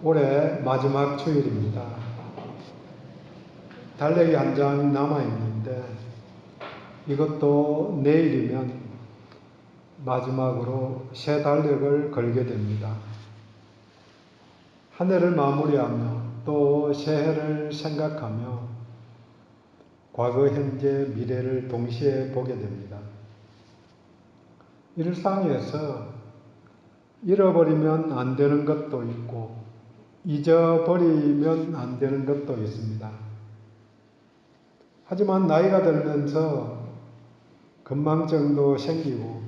올해 마지막 주일입니다. 달력이 한 장 남아있는데 이것도 내일이면 마지막으로 새 달력을 걸게 됩니다. 한 해를 마무리하며 또 새해를 생각하며 과거, 현재, 미래를 동시에 보게 됩니다. 일상에서 잃어버리면 안 되는 것도 있고 잊어버리면 안 되는 것도 있습니다. 하지만 나이가 들면서 건망증도 생기고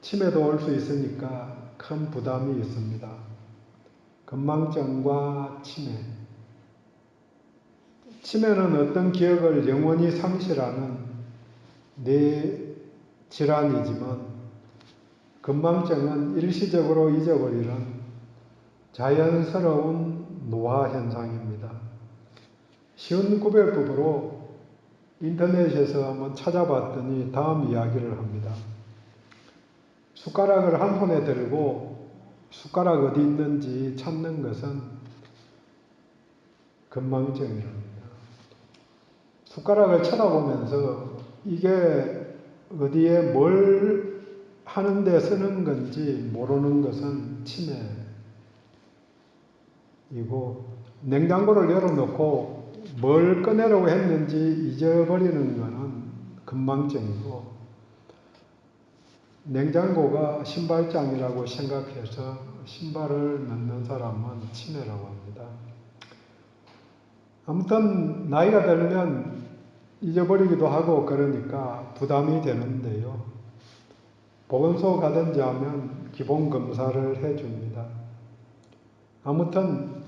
치매도 올 수 있으니까 큰 부담이 있습니다. 건망증과 치매. 치매는 어떤 기억을 영원히 상실하는 뇌 질환이지만 건망증은 일시적으로 잊어버리는 자연스러운 노화 현상입니다. 쉬운 구별법으로 인터넷에서 한번 찾아봤더니 다음 이야기를 합니다. 숟가락을 한 손에 들고 숟가락 어디 있는지 찾는 것은 건망증이랍니다. 숟가락을 쳐다보면서 이게 어디에 뭘 하는데 쓰는 건지 모르는 것은 치매이고, 냉장고를 열어놓고 뭘 꺼내려고 했는지 잊어버리는 것은 건망증이고, 냉장고가 신발장이라고 생각해서 신발을 넣는 사람은 치매라고 합니다. 아무튼 나이가 들면 잊어버리기도 하고 그러니까 부담이 되는데요. 보건소 가든지 하면 기본 검사를 해줍니다. 아무튼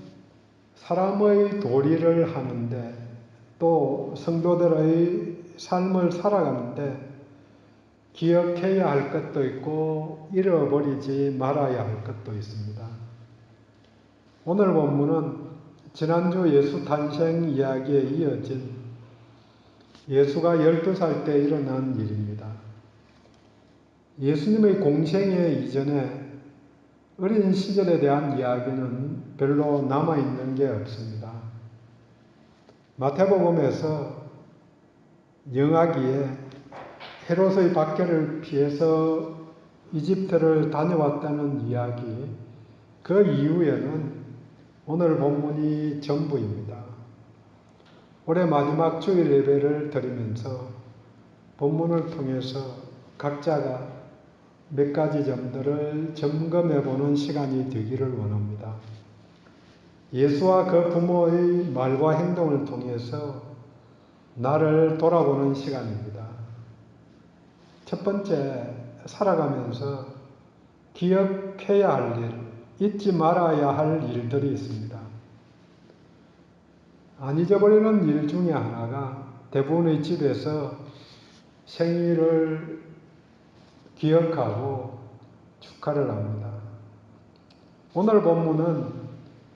사람의 도리를 하는데 또 성도들의 삶을 살아가는데 기억해야 할 것도 있고 잃어버리지 말아야 할 것도 있습니다. 오늘 본문은 지난주 예수 탄생 이야기에 이어진 예수가 12살 때 일어난 일입니다. 예수님의 공생애 이전에 어린 시절에 대한 이야기는 별로 남아있는 게 없습니다. 마태복음에서 영아기에 헤롯의 박해를 피해서 이집트를 다녀왔다는 이야기, 그 이후에는 오늘 본문이 전부입니다. 올해 마지막 주일 예배를 드리면서 본문을 통해서 각자가 몇 가지 점들을 점검해 보는 시간이 되기를 원합니다. 예수와 그 부모의 말과 행동을 통해서 나를 돌아보는 시간입니다. 첫 번째, 살아가면서 기억해야 할 일, 잊지 말아야 할 일들이 있습니다. 안 잊어버리는 일 중에 하나가 대부분의 집에서 생일을 기억하고 축하를 합니다. 오늘 본문은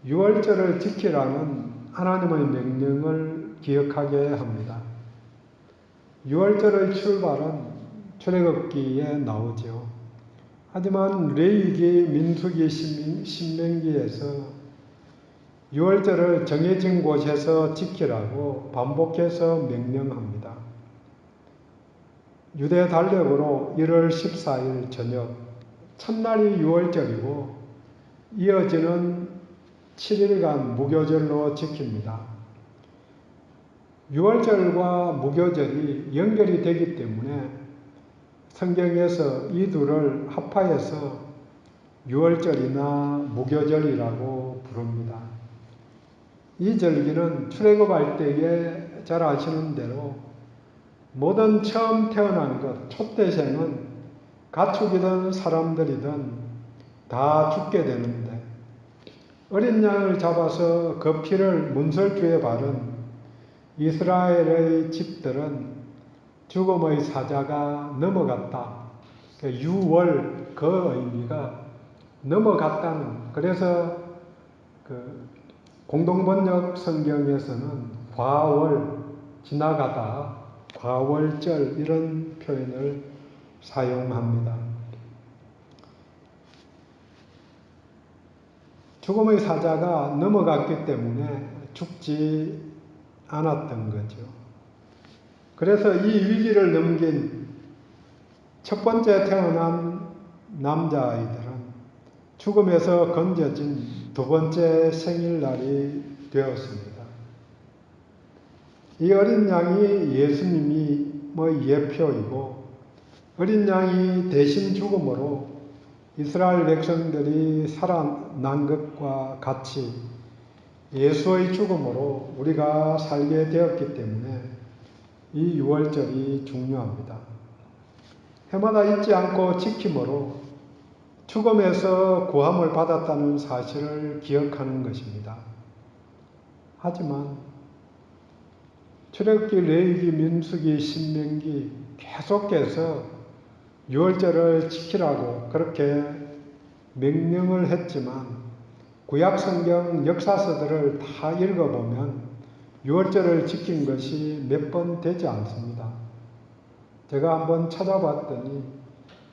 유월절을 지키라는 하나님의 명령을 기억하게 합니다. 유월절의 출발은 출애굽기에 나오죠. 하지만 레위기, 민수기, 신명기에서 유월절을 정해진 곳에서 지키라고 반복해서 명령합니다. 유대 달력으로 1월 14일 저녁, 첫날이 유월절이고 이어지는 7일간 무교절로 지킵니다. 유월절과 무교절이 연결이 되기 때문에 성경에서 이 둘을 합하여서 유월절이나 무교절이라고 부릅니다. 이 절기는 출애굽할 때에 잘 아시는 대로 모든 처음 태어난 것, 초태생은 가축이든 사람들이든 다 죽게 되는데 어린 양을 잡아서 그 피를 문설주에 바른 이스라엘의 집들은 죽음의 사자가 넘어갔다. 유월, 그 의미가 넘어갔다는, 그래서 공동번역 성경에서는 과월, 지나가다, 과월절 이런 표현을 사용합니다. 죽음의 사자가 넘어갔기 때문에 죽지 않았던 거죠. 그래서 이 위기를 넘긴 첫 번째 태어난 남자아이들은 죽음에서 건져진 두 번째 생일날이 되었습니다. 이 어린 양이 예수님이 예표이고 어린 양이 대신 죽음으로 이스라엘 백성들이 살아난 것과 같이 예수의 죽음으로 우리가 살게 되었기 때문에 이 유월절이 중요합니다. 해마다 잊지 않고 지킴으로 죽음에서 구함을 받았다는 사실을 기억하는 것입니다. 하지만 출애굽기, 레위기, 민수기, 신명기 계속해서 유월절을 지키라고 그렇게 명령을 했지만 구약성경 역사서들을 다 읽어보면 유월절을 지킨 것이 몇 번 되지 않습니다. 제가 한번 찾아봤더니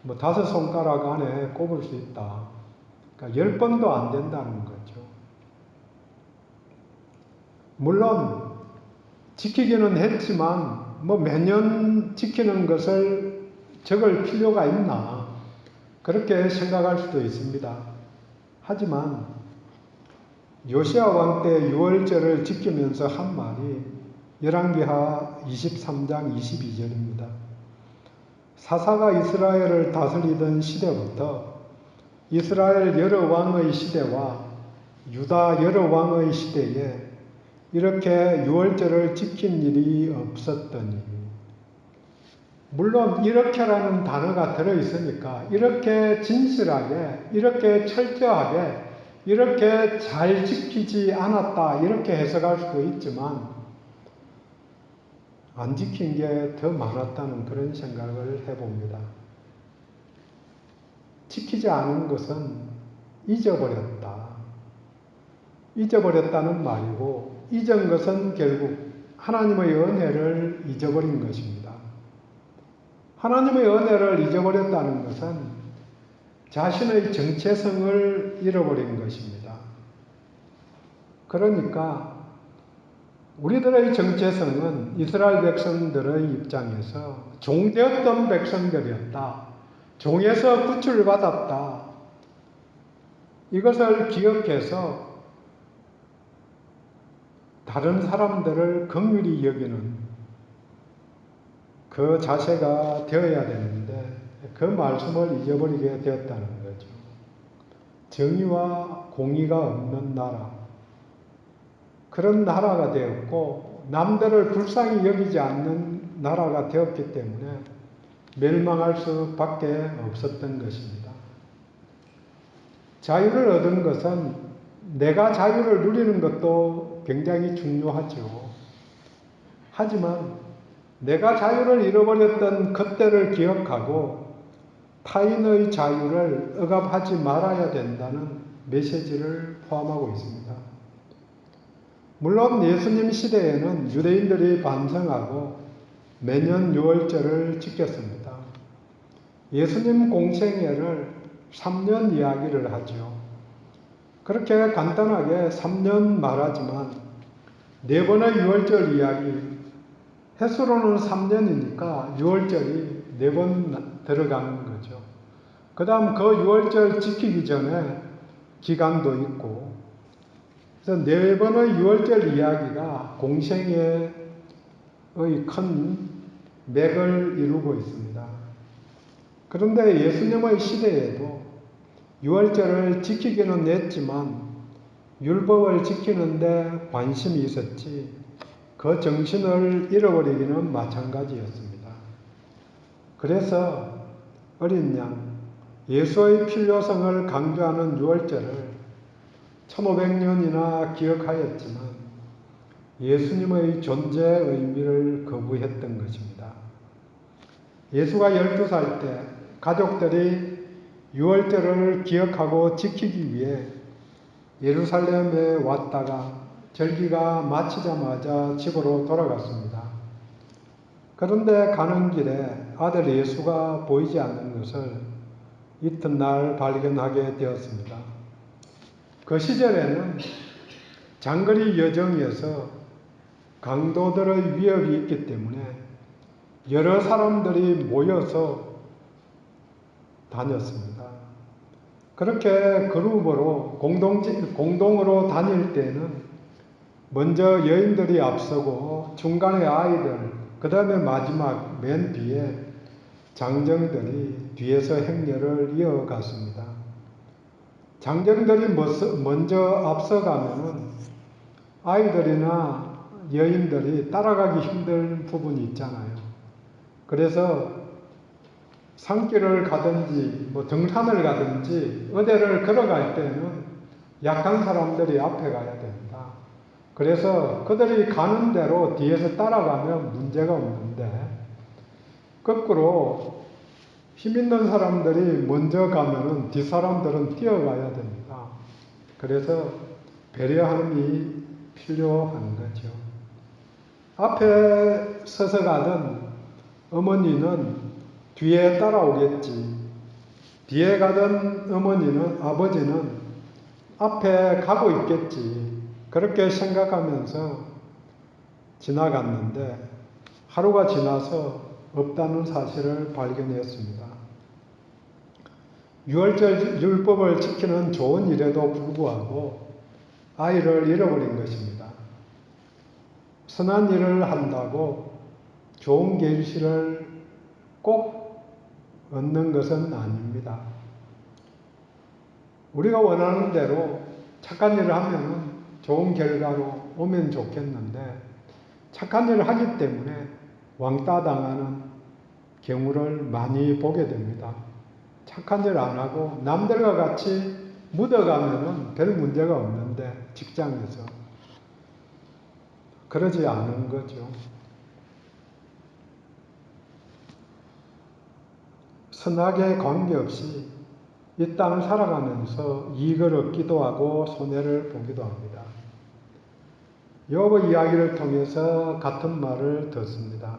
5손가락 안에 꼽을 수 있다. 그러니까 10번도 안 된다는 거죠. 물론 지키기는 했지만 매년 지키는 것을 적을 필요가 있나 그렇게 생각할 수도 있습니다. 하지만 요시야 왕 때 유월절을 지키면서 한 말이 열왕기하 23장 22절입니다. 사사가 이스라엘을 다스리던 시대부터 이스라엘 여러 왕의 시대와 유다 여러 왕의 시대에 이렇게 유월절을 지킨 일이 없었더니, 물론 이렇게라는 단어가 들어있으니까 이렇게 진실하게, 이렇게 철저하게, 이렇게 잘 지키지 않았다 이렇게 해석할 수도 있지만 안 지킨 게 더 많았다는 그런 생각을 해봅니다. 지키지 않은 것은 잊어버렸다. 잊어버렸다는 말이고, 잊은 것은 결국 하나님의 은혜를 잊어버린 것입니다. 하나님의 은혜를 잊어버렸다는 것은 자신의 정체성을 잃어버린 것입니다. 그러니까 우리들의 정체성은 이스라엘 백성들의 입장에서 종되었던 백성들이었다. 종에서 구출받았다. 이것을 기억해서 다른 사람들을 긍휼히 여기는 그 자세가 되어야 되는데 그 말씀을 잊어버리게 되었다는 거죠. 정의와 공의가 없는 나라, 그런 나라가 되었고 남들을 불쌍히 여기지 않는 나라가 되었기 때문에 멸망할 수밖에 없었던 것입니다. 자유를 얻은 것은 내가 자유를 누리는 것도 굉장히 중요하죠. 하지만 내가 자유를 잃어버렸던 그때를 기억하고 타인의 자유를 억압하지 말아야 된다는 메시지를 포함하고 있습니다. 물론 예수님 시대에는 유대인들이 반성하고 매년 유월절을 지켰습니다. 예수님 공생애를 3년 이야기를 하죠. 그렇게 간단하게 3년 말하지만 4번의 유월절 이야기, 횟수로는 3년이니까 유월절이 4번 들어가는 거죠. 그 다음 그 유월절 지키기 전에 기간도 있고, 그래서 4번의 유월절 이야기가 공생애의 큰 맥을 이루고 있습니다. 그런데 예수님의 시대에도 유월절을 지키기는 했지만 율법을 지키는데 관심이 있었지 그 정신을 잃어버리기는 마찬가지였습니다. 그래서 어린 양, 예수의 필요성을 강조하는 유월절을 1500년이나 기억하였지만 예수님의 존재 의미를 거부했던 것입니다. 예수가 12살 때 가족들이 유월절을 기억하고 지키기 위해 예루살렘에 왔다가 절기가 마치자마자 집으로 돌아갔습니다. 그런데 가는 길에 아들 예수가 보이지 않는 것을 이튿날 발견하게 되었습니다. 그 시절에는 장거리 여정에서 강도들의 위협이 있기 때문에 여러 사람들이 모여서 다녔습니다. 그렇게 그룹으로 공동으로 다닐 때는 먼저 여인들이 앞서고 중간에 아이들, 그 다음에 마지막 맨 뒤에 장정들이 뒤에서 행렬을 이어갔습니다. 장정들이 먼저 앞서가면은 아이들이나 여인들이 따라가기 힘든 부분이 있잖아요. 그래서 산길을 가든지 등산을 가든지 어디를 걸어갈 때는 약한 사람들이 앞에 가야 됩니다. 그래서 그들이 가는 대로 뒤에서 따라가면 문제가 없는데 거꾸로 힘 있는 사람들이 먼저 가면은 뒷사람들은 뛰어가야 됩니다. 그래서 배려함이 필요한 거죠. 앞에 서서 가던 어머니는 뒤에 따라오겠지. 뒤에 가던 아버지는 앞에 가고 있겠지. 그렇게 생각하면서 지나갔는데 하루가 지나서 없다는 사실을 발견했습니다. 유월절 율법을 지키는 좋은 일에도 불구하고 아이를 잃어버린 것입니다. 선한 일을 한다고 좋은 결실을 꼭 얻는 것은 아닙니다. 우리가 원하는 대로 착한 일을 하면 좋은 결과로 오면 좋겠는데 착한 일을 하기 때문에 왕따 당하는 경우를 많이 보게 됩니다. 착한 일 안 하고 남들과 같이 묻어가면은 별 문제가 없는데 직장에서 그러지 않은 거죠. 선악에 관계없이 이 땅을 살아가면서 이익을 얻기도 하고 손해를 보기도 합니다. 욥의 이야기를 통해서 같은 말을 듣습니다.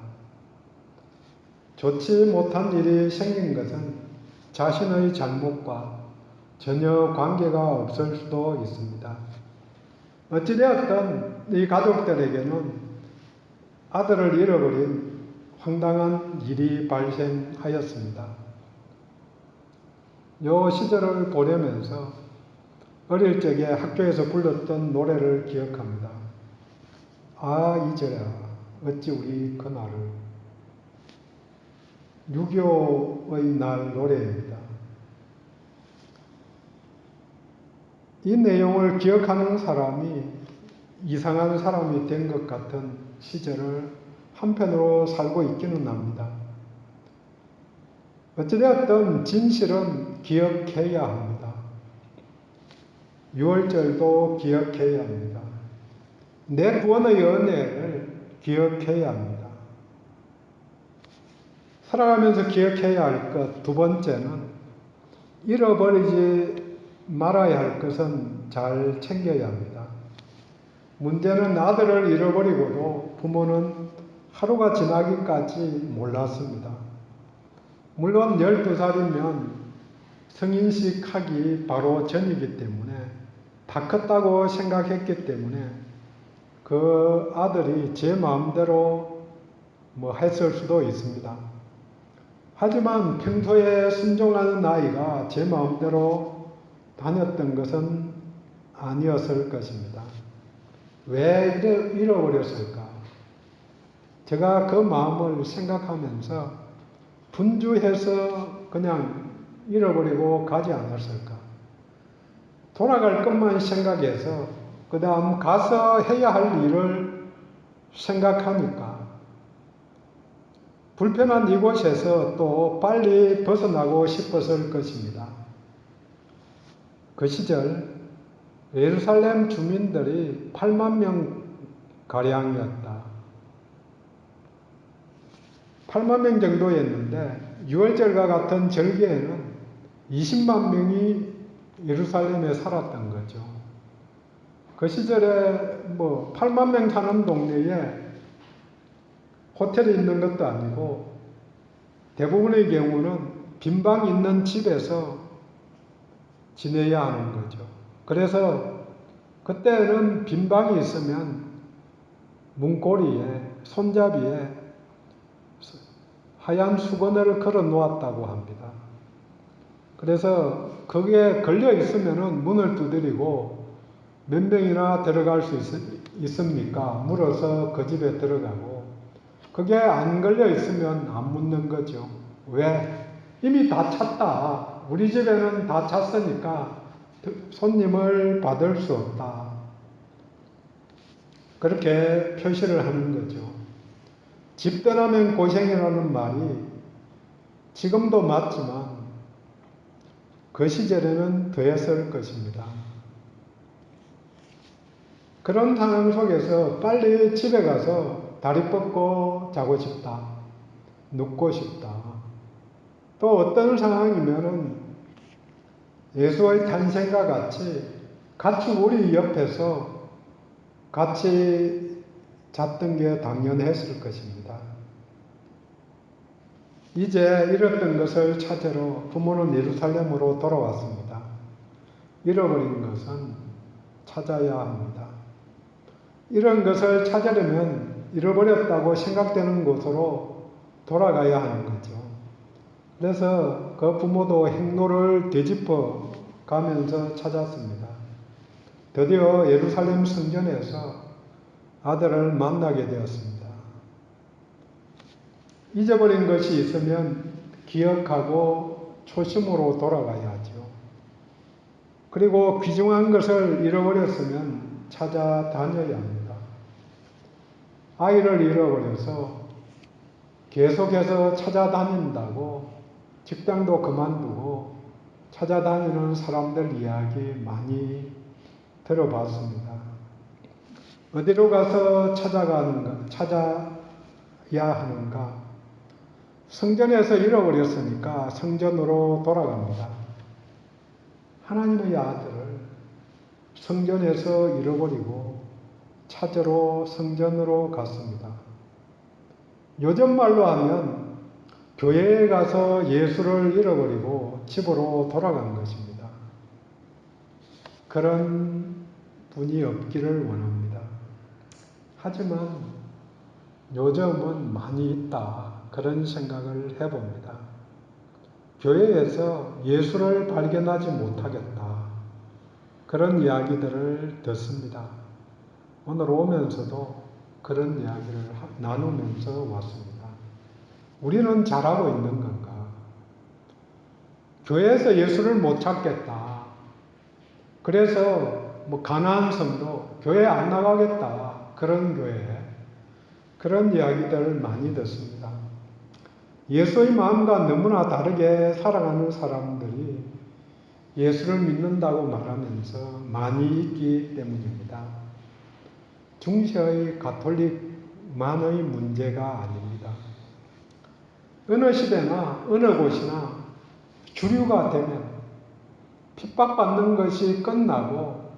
좋지 못한 일이 생긴 것은 자신의 잘못과 전혀 관계가 없을 수도 있습니다. 어찌되었든 이 가족들에게는 아들을 잃어버린 황당한 일이 발생하였습니다. 이 시절을 보내면서 어릴 적에 학교에서 불렀던 노래를 기억합니다. 아 잊어라 어찌 우리 그날을. 6.25의 날 노래입니다. 이 내용을 기억하는 사람이 이상한 사람이 된 것 같은 시절을 한편으로 살고 있기는 합니다. 어찌되었든 진실은 기억해야 합니다. 6월절도 기억해야 합니다. 내 구원의 은혜를 기억해야 합니다. 살아가면서 기억해야 할 것 두 번째는 잃어버리지 말아야 할 것은 잘 챙겨야 합니다. 문제는 아들을 잃어버리고도 부모는 하루가 지나기까지 몰랐습니다. 물론 12살이면 성인식 하기 바로 전이기 때문에 다 컸다고 생각했기 때문에 그 아들이 제 마음대로 했을 수도 있습니다. 하지만 평소에 순종하는 아이가 제 마음대로 다녔던 것은 아니었을 것입니다. 왜 잃어버렸을까? 제가 그 마음을 생각하면서 분주해서 그냥 잃어버리고 가지 않았을까? 돌아갈 것만 생각해서 그 다음 가서 해야 할 일을 생각하니까 불편한 이곳에서 또 빨리 벗어나고 싶었을 것입니다. 그 시절 예루살렘 주민들이 8만 명 가량이었다. 8만 명 정도였는데 6월절과 같은 절기에는 20만 명이 예루살렘에 살았던 거죠. 그 시절에 8만 명 사는 동네에 호텔이 있는 것도 아니고 대부분의 경우는 빈방 있는 집에서 지내야 하는 거죠. 그래서 그때는 빈 방이 있으면 문고리에, 손잡이에 하얀 수건을 걸어 놓았다고 합니다. 그래서 거기에 걸려 있으면은 문을 두드리고 몇 명이나 들어갈 수 있습니까? 물어서 그 집에 들어가고, 그게 안 걸려 있으면 안 묻는 거죠. 왜? 이미 다 찼다. 우리 집에는 다 찼으니까 손님을 받을 수 없다. 그렇게 표시를 하는 거죠. 집 떠나면 고생이라는 말이 지금도 맞지만 그 시절에는 더했을 것입니다. 그런 상황 속에서 빨리 집에 가서 다리 뻗고 자고 싶다. 눕고 싶다. 또 어떤 상황이면은 예수의 탄생과 같이 우리 옆에서 같이 잤던 게 당연했을 것입니다. 이제 잃었던 것을 찾으러 부모는 예루살렘으로 돌아왔습니다. 잃어버린 것은 찾아야 합니다. 이런 것을 찾으려면 잃어버렸다고 생각되는 곳으로 돌아가야 하는 거죠. 그래서 그 부모도 행로를 되짚어 가면서 찾았습니다. 드디어 예루살렘 성전에서 아들을 만나게 되었습니다. 잊어버린 것이 있으면 기억하고 초심으로 돌아가야 하죠. 그리고 귀중한 것을 잃어버렸으면 찾아다녀야 합니다. 아이를 잃어버려서 계속해서 찾아다닌다고 직장도 그만두고 찾아다니는 사람들 이야기 많이 들어봤습니다. 어디로 가서 찾아야 하는가? 성전에서 잃어버렸으니까 성전으로 돌아갑니다. 하나님의 아들을 성전에서 잃어버리고 찾으러 성전으로 갔습니다. 요즘 말로 하면 교회에 가서 예수를 잃어버리고 집으로 돌아간 것입니다. 그런 분이 없기를 원합니다. 하지만 요즘은 많이 있다. 그런 생각을 해봅니다. 교회에서 예수를 발견하지 못하겠다. 그런 이야기들을 듣습니다. 오늘 오면서도 그런 이야기를 나누면서 왔습니다. 우리는 잘하고 있는 건가? 교회에서 예수를 못 찾겠다. 그래서 가나안 성도 교회 안 나가겠다. 그런 교회. 그런 이야기들을 많이 듣습니다. 예수의 마음과 너무나 다르게 살아가는 사람들이 예수를 믿는다고 말하면서 많이 있기 때문입니다. 중세의 가톨릭만의 문제가 아닙니다. 어느 시대나 어느 곳이나 주류가 되면 핍박받는 것이 끝나고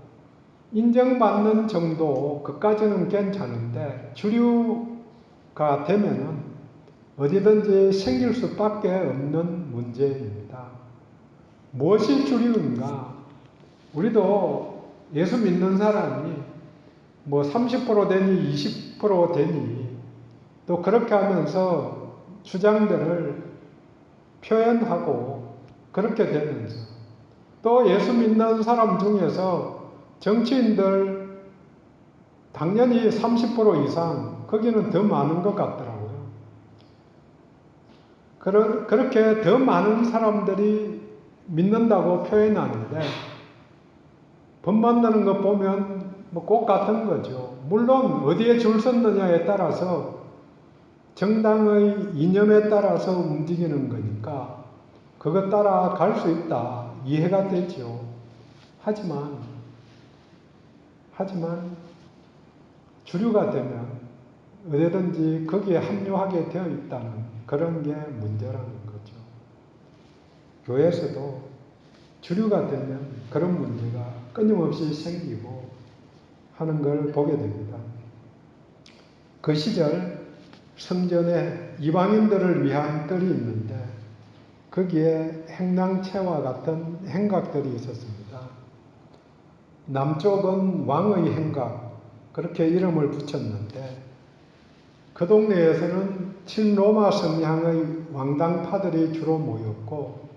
인정받는 정도, 그까지는 괜찮은데 주류가 되면은 어디든지 생길 수밖에 없는 문제입니다. 무엇이 주류인가? 우리도 예수 믿는 사람이 30% 되니 20% 되니 또 그렇게 하면서 주장들을 표현하고 그렇게 되면서 또 예수 믿는 사람 중에서 정치인들 당연히 30% 이상 거기는 더 많은 것 같더라고요. 그렇게 더 많은 사람들이 믿는다고 표현하는데 법 만드는 거 보면 꼭 같은 거죠. 물론 어디에 줄 섰느냐에 따라서 정당의 이념에 따라서 움직이는 거니까 그것 따라 갈 수 있다. 이해가 되죠. 하지만 주류가 되면 어디든지 거기에 합류하게 되어 있다는 그런 게 문제라는 거죠. 교회에서도 주류가 되면 그런 문제가 끊임없이 생기고 하는 걸 보게 됩니다. 그 시절 성전에 이방인들을 위한 뜰이 있는데 거기에 행랑채와 같은 행각들이 있었습니다. 남쪽은 왕의 행각, 그렇게 이름을 붙였는데, 그 동네에서는 친로마 성향의 왕당파들이 주로 모였고,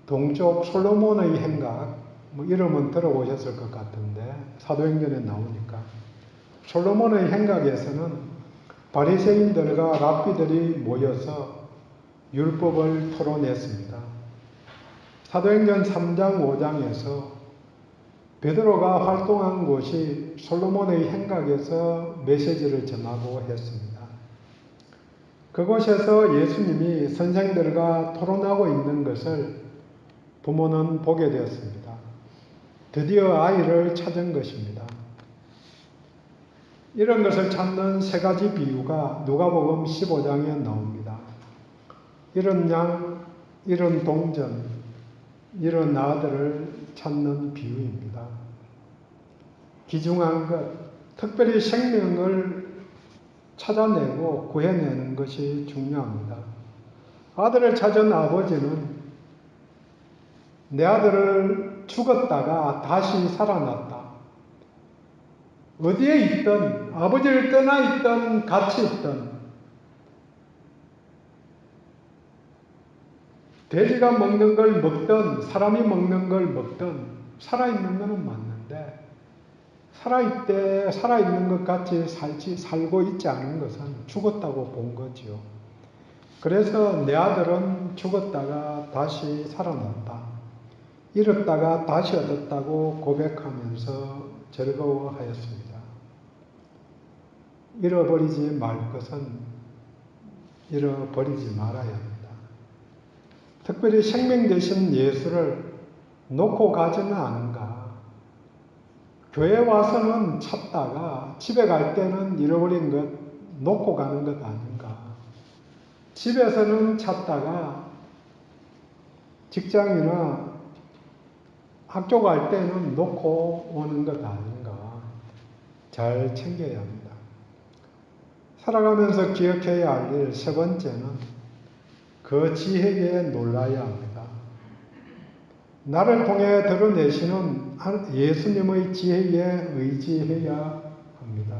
동쪽 솔로몬의 행각, 이름은 들어보셨을 것 같은데 사도행전에 나오니까, 솔로몬의 행각에서는 바리새인들과 랍비들이 모여서 율법을 토론했습니다. 사도행전 3장 5장에서 베드로가 활동한 곳이 솔로몬의 행각에서 메시지를 전하고 했습니다. 그곳에서 예수님이 선생들과 토론하고 있는 것을 부모는 보게 되었습니다. 드디어 아이를 찾은 것입니다. 이런 것을 찾는 세 가지 비유가 누가복음 15장에 나옵니다. 이런 양, 이런 동전, 이런 아들을 찾는 비유입니다. 귀중한 것, 특별히 생명을 찾아내고 구해내는 것이 중요합니다. 아들을 찾은 아버지는 내 아들을 죽었다가 다시 살아났다. 어디에 있든, 아버지를 떠나 있든 같이 있든, 돼지가 먹는 걸 먹든 사람이 먹는 걸 먹든 살아있는 것은 맞는데, 살아있는 것 같이 살고 있지 않은 것은 죽었다고 본 거죠. 그래서 내 아들은 죽었다가 다시 살아났다, 잃었다가 다시 얻었다고 고백하면서 즐거워하였습니다. 잃어버리지 말 것은 잃어버리지 말아야 합니다. 특별히 생명 되신 예수를 놓고 가지는 않은가. 교회 와서는 찾다가 집에 갈 때는 잃어버린 것 놓고 가는 것 아닌가. 집에서는 찾다가 직장이나 학교 갈 때는 놓고 오는 것 아닌가. 잘 챙겨야 합니다. 살아가면서 기억해야 할 일 세 번째는 그 지혜에 놀라야 합니다. 나를 통해 드러내시는 예수님의 지혜에 의지해야 합니다.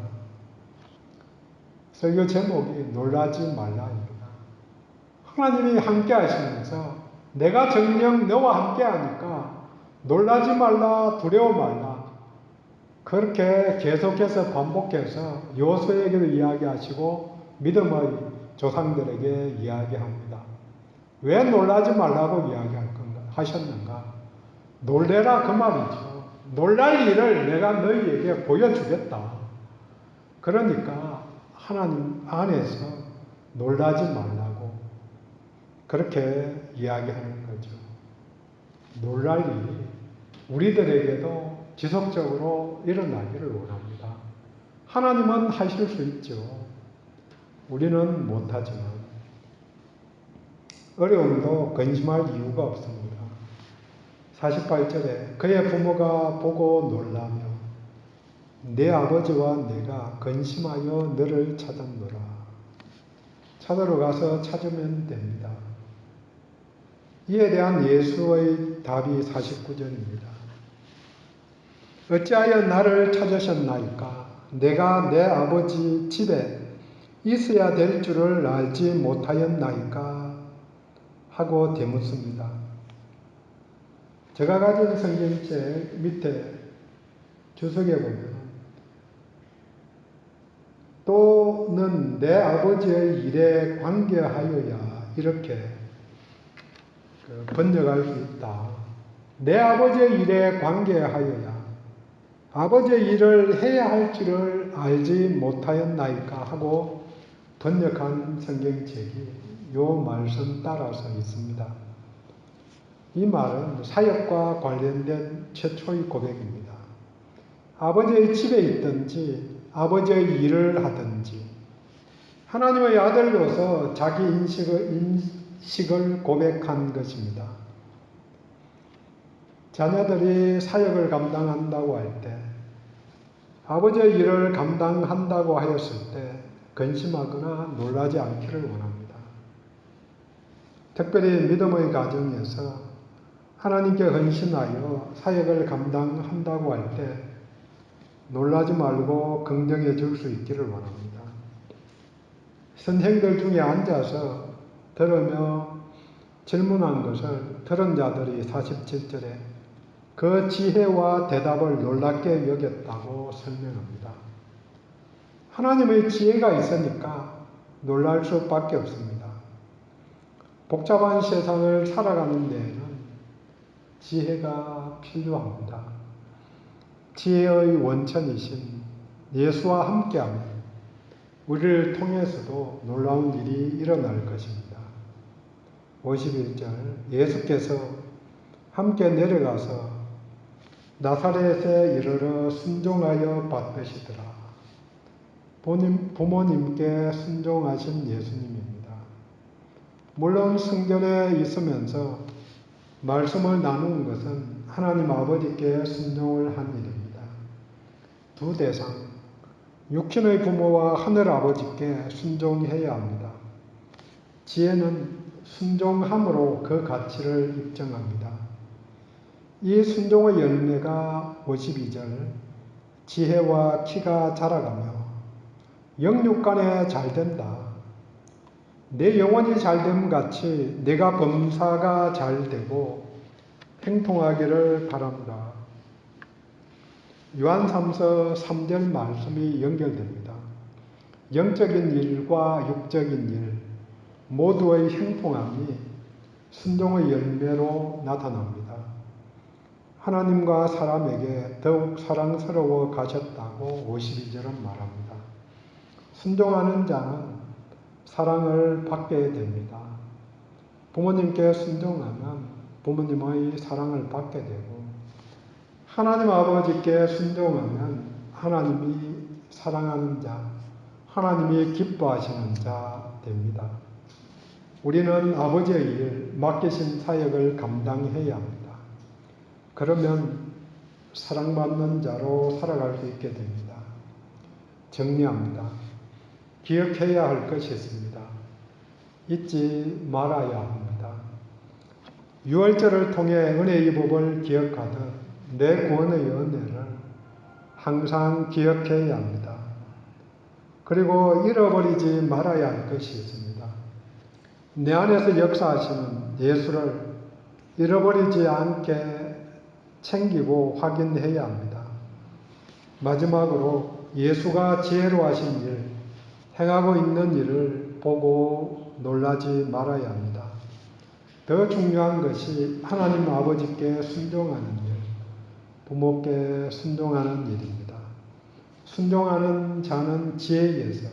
설교 제목이 놀라지 말라입니다. 하나님이 함께 하시면서 내가 정녕 너와 함께 하니까 놀라지 말라, 두려워 말라. 그렇게 계속해서 반복해서 여호수아에게도 이야기하시고 믿음의 조상들에게 이야기합니다. 왜 놀라지 말라고 하셨는가? 놀래라 그 말이죠. 놀랄 일을 내가 너희에게 보여주겠다. 그러니까 하나님 안에서 놀라지 말라고 그렇게 이야기하는 거죠. 놀랄 일이 우리들에게도 지속적으로 일어나기를 원합니다. 하나님은 하실 수 있죠. 우리는 못하지만 어려움도 근심할 이유가 없습니다. 48절에 그의 부모가 보고 놀라며 내 아버지와 내가 근심하여 너를 찾았노라. 찾으러 가서 찾으면 됩니다. 이에 대한 예수의 답이 49절입니다. 어찌하여 나를 찾으셨나이까? 내가 내 아버지 집에 있어야 될 줄을 알지 못하였나이까? 하고 되묻습니다. 제가 가진 성경책 밑에 주석에 보면 또는 내 아버지의 일에 관계하여야 이렇게 번역할 수 있다. 내 아버지의 일에 관계하여야 아버지의 일을 해야 할 줄을 알지 못하였나이까 하고 번역한 성경책이 이 말씀 따라서 있습니다. 이 말은 사역과 관련된 최초의 고백입니다. 아버지의 집에 있든지 아버지의 일을 하든지 하나님의 아들로서 자기 인식을 고백한 것입니다. 자녀들이 사역을 감당한다고 할 때, 아버지의 일을 감당한다고 하였을 때 근심하거나 놀라지 않기를 원합니다. 특별히 믿음의 가정에서 하나님께 헌신하여 사역을 감당한다고 할 때 놀라지 말고 긍정해 줄 수 있기를 원합니다. 선생들 중에 앉아서 들으며 질문한 것을 들은 자들이 47절에 그 지혜와 대답을 놀랍게 여겼다고 설명합니다. 하나님의 지혜가 있으니까 놀랄 수밖에 없습니다. 복잡한 세상을 살아가는 데에는 지혜가 필요합니다. 지혜의 원천이신 예수와 함께하면 우리를 통해서도 놀라운 일이 일어날 것입니다. 51절 예수께서 함께 내려가서 나사렛에 이르러 순종하여 받으시더라. 부모님께 순종하신 예수님입니다. 물론 성전에 있으면서 말씀을 나누는 것은 하나님 아버지께 순종을 한 일입니다. 두 대상, 육신의 부모와 하늘 아버지께 순종해야 합니다. 지혜는 순종함으로 그 가치를 입증합니다. 이 순종의 열매가 52절 지혜와 키가 자라가며 영육간에 잘된다. 내 영혼이 잘됨 같이 내가 범사가 잘되고 행통하기를 바란다. 요한 3서 3절 말씀이 연결됩니다. 영적인 일과 육적인 일 모두의 행통함이 순종의 열매로 나타납니다. 하나님과 사람에게 더욱 사랑스러워 가셨다고 52절은 말합니다. 순종하는 자는 사랑을 받게 됩니다. 부모님께 순종하면 부모님의 사랑을 받게 되고 하나님 아버지께 순종하면 하나님이 사랑하는 자, 하나님이 기뻐하시는 자 됩니다. 우리는 아버지의 일, 맡기신 사역을 감당해야 합니다. 그러면 사랑받는 자로 살아갈 수 있게 됩니다. 정리합니다. 기억해야 할 것이 있습니다. 잊지 말아야 합니다. 유월절을 통해 은혜의 법을 기억하듯 내 구원의 은혜를 항상 기억해야 합니다. 그리고 잃어버리지 말아야 할 것이 있습니다. 내 안에서 역사하시는 예수를 잃어버리지 않게 챙기고 확인해야 합니다. 마지막으로 예수가 지혜로 하신 일, 행하고 있는 일을 보고 놀라지 말아야 합니다. 더 중요한 것이 하나님 아버지께 순종하는 일, 부모께 순종하는 일입니다. 순종하는 자는 지혜에서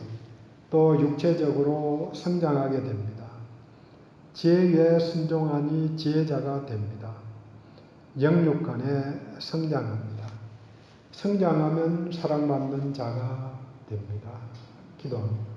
또 육체적으로 성장하게 됩니다. 지혜에 순종하니 지혜자가 됩니다. 영육간에 성장합니다. 성장하면 사랑받는 자가 됩니다. 기도합니다.